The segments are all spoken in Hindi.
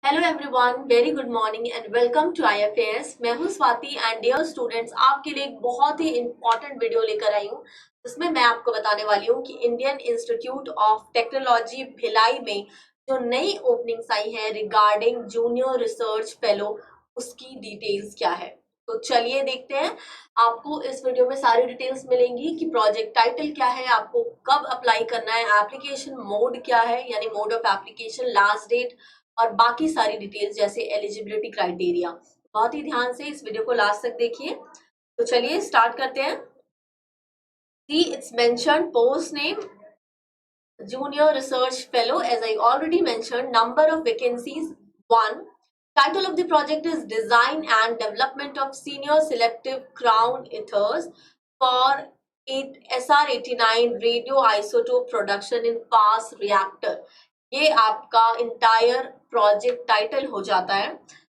Hello everyone, very good morning and welcome to IFAS। मैं हूं स्वाति एंड डियर स्टूडेंट्स, आपके लिए एक बहुत ही इंपॉर्टेंट वीडियो लेकर आई हूं जिसमें मैं आपको बताने वाली हूं कि Indian institute of technology Bhilai में जो नई ओपनिंग्स आई है रिगार्डिंग जूनियर रिसर्च फेलो, उसकी डिटेल्स क्या है। तो चलिए देखते हैं। आपको इस वीडियो में सारी डिटेल्स मिलेंगी कि प्रोजेक्ट टाइटल क्या है, आपको कब अप्लाई करना है, एप्लीकेशन मोड क्या है यानी mode of application, last date और बाकी सारी डिटेल्स जैसे एलिजिबिलिटी क्राइटेरिया। बहुत ही ध्यान से इस वीडियो को लास्ट तक देखिए। तो चलिए स्टार्ट करते हैं। See it's mentioned post name junior research fellow. As I already mentioned, number of vacancies 1. Title of the project is design and development of senior selective crown ethers for SR89 radioisotope production in fast reactor. ये आपका इंटायर प्रोजेक्ट टाइटल हो जाता है।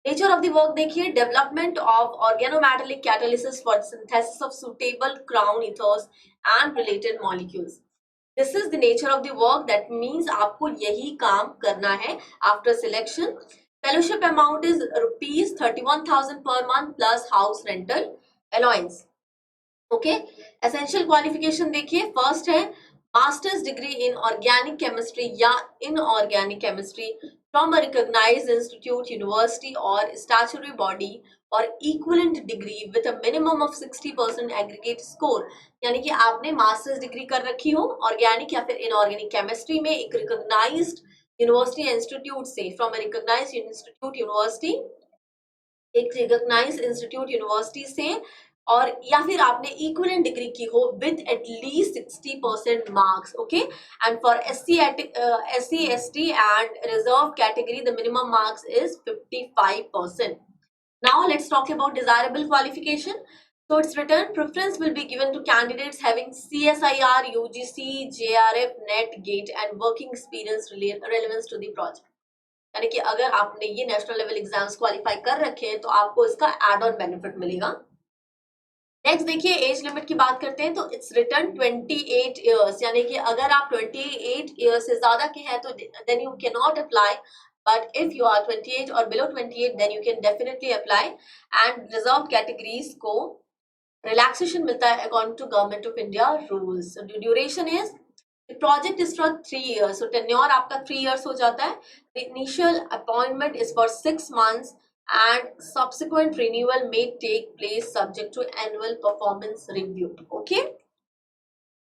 नेचर ऑफ द वर्क देखिए, development of organometallic catalysis for synthesis of suitable crown ethers and related molecules. This is the nature of the work, that means आपको यही काम करना है after selection. Fellowship amount is ₹31,000 per month plus house rental allowance. Okay, essential qualification देखिए, फर्स्ट है masters degree in organic chemistry या inorganic chemistry from a recognised institute, university और स्टैट्यूटरी बॉडी और equivalent degree with a minimum of 60% aggregate score. यानी कि आपने मास्टर्स डिग्री कर रखी हो ऑर्गेनिक या फिर इनऑर्गेनिक केमिस्ट्री में एक रिकॉग्नाइज्ड यूनिवर्सिटी इंस्टीट्यूट से, from a recognised institute university, एक रिकॉग्नाइज्ड इंस्टीट्यूट यूनिवर्सिटी से, और या फिर आपने इक्विवेलेंट डिग्री की हो with at least 60% marks. Okay, and for SC ST and reserve category the minimum marks is 55%। Now let's talk about desirable qualification. So it's written preference will be given to candidates having CSIR, UGC, JRF, NET, GATE and working experience relevance to the project. यानी कि अगर आपने ये नेशनल लेवल एग्जाम्स क्वालिफाई कर रखे हैं तो आपको इसका एड ऑन बेनिफिट मिलेगा। नेक्स्ट देखिए, एज लिमिट की बात करते हैं तो इट्स रिटर्न 28 ईयर्स, यानी कि अगर आप 28 ईयर्स से ज्यादा के हैं तो then you cannot apply, but if you are 28 और below 28 then you can definitely apply. And reserve categories को रिलैक्सेशन मिलता है according to government of India rules. Duration is, project is for 3 years, so tenure आपका 3 years हो जाता है। The initial appointment is for 6 months and subsequent renewal may take place subject to annual performance review. Okay,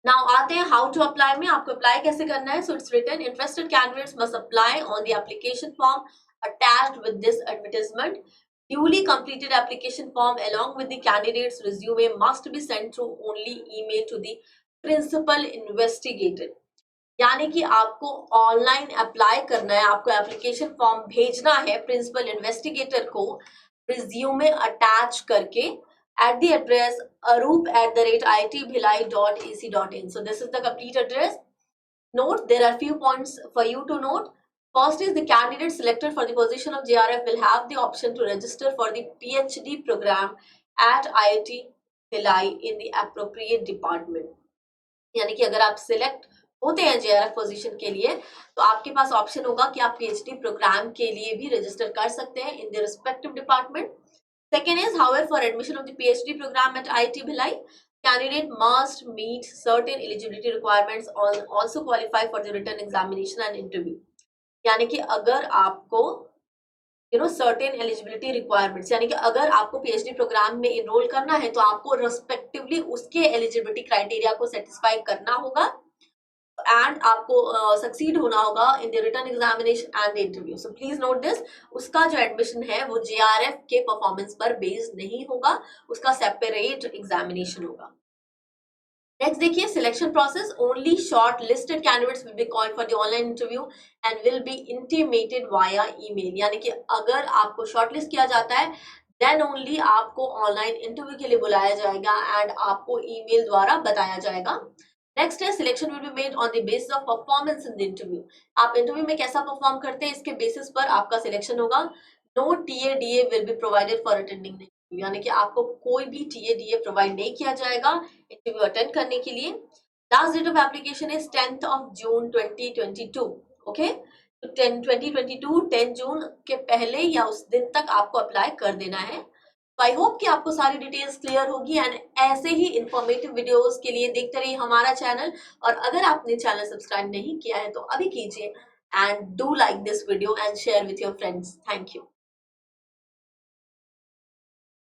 now आते हैं हाउ टू अप्लाई में, आपको अप्लाई कैसे करना है। So it's written interested candidates must apply on the application form attached with this advertisement. Duly completed application form along with the candidate's resume must be sent through only email to the principal investigator. यानी कि आपको ऑनलाइन अप्लाई करना है, आपको एप्लीकेशन फॉर्म भेजना है प्रिंसिपल इन्वेस्टिगेटर को रिज्यूमे अटैच करके at the address arup@iitbhilai.ac.in. So this is the complete address. Note, there are few points for you to note. First is the candidate selected for the position of JRF will have the option to register for the PhD program at IIT Bhilai in the appropriate department. यानी कि अगर आप सिलेक्ट होते हैं JRF पोजीशन के लिए तो आपके पास ऑप्शन होगा कि आप PhD प्रोग्राम के लिए भी रजिस्टर कर सकते हैं in the respective department. Second is, however, for admission of the PhD program at IIT Bhilai, candidate must meet certain eligibility requirements and also qualify for the written examination and interview. यानी कि अगर आपको सर्टेन एलिजिबिलिटी रिक्वायरमेंट्स, यानी कि अगर आपको PhD प्रोग्राम में इनरोल करना है तो आपको रेस्पेक्टिवली उसके एलिजिबिलिटी क्राइटेरिया को सेटिस्फाई करना होगा एंड आपको सक्सीड होना होगा in the written examination and the interview. So please note this, उसका जो एडमिशन है वो JRF के परफॉर्मेंस पर बेस्ड नहीं होगा, उसका सेपरेट एग्जामिनेशन होगा। नेक्स्ट देखिए, selection process, only short listed candidates will be called for the online interview and will be intimated via email. यानी कि अगर आपको शॉर्टलिस्ट किया जाता है देन ओनली आपको ऑनलाइन इंटरव्यू के लिए बुलाया जाएगा एंड आपको ईमेल द्वारा बताया जाएगा। नेक्स्ट है, selection will be made on the basis of performance in the interview. आप इंटरव्यू में कैसा परफॉर्म करते हैं इसके बेसिस पर आपका सिलेक्शन होगा। No TADA will be provided for attending the interview, यानी कि आपको कोई भी TADA प्रोवाइड नहीं किया जाएगा इंटरव्यू अटेंड करने के लिए। Last date of application is 10th of June 2022. Okay, तो 10 जून के पहले या उस दिन तक आपको अप्लाई कर देना है। तो आई होप कि आपको सारी डिटेल्स क्लियर होगी एंड ऐसे ही इंफॉर्मेटिव वीडियोस के लिए देखते रहिए हमारा चैनल। और अगर आपने चैनल सब्सक्राइब नहीं किया है तो अभी कीजिए and do like this video and share with your friends. Thank you.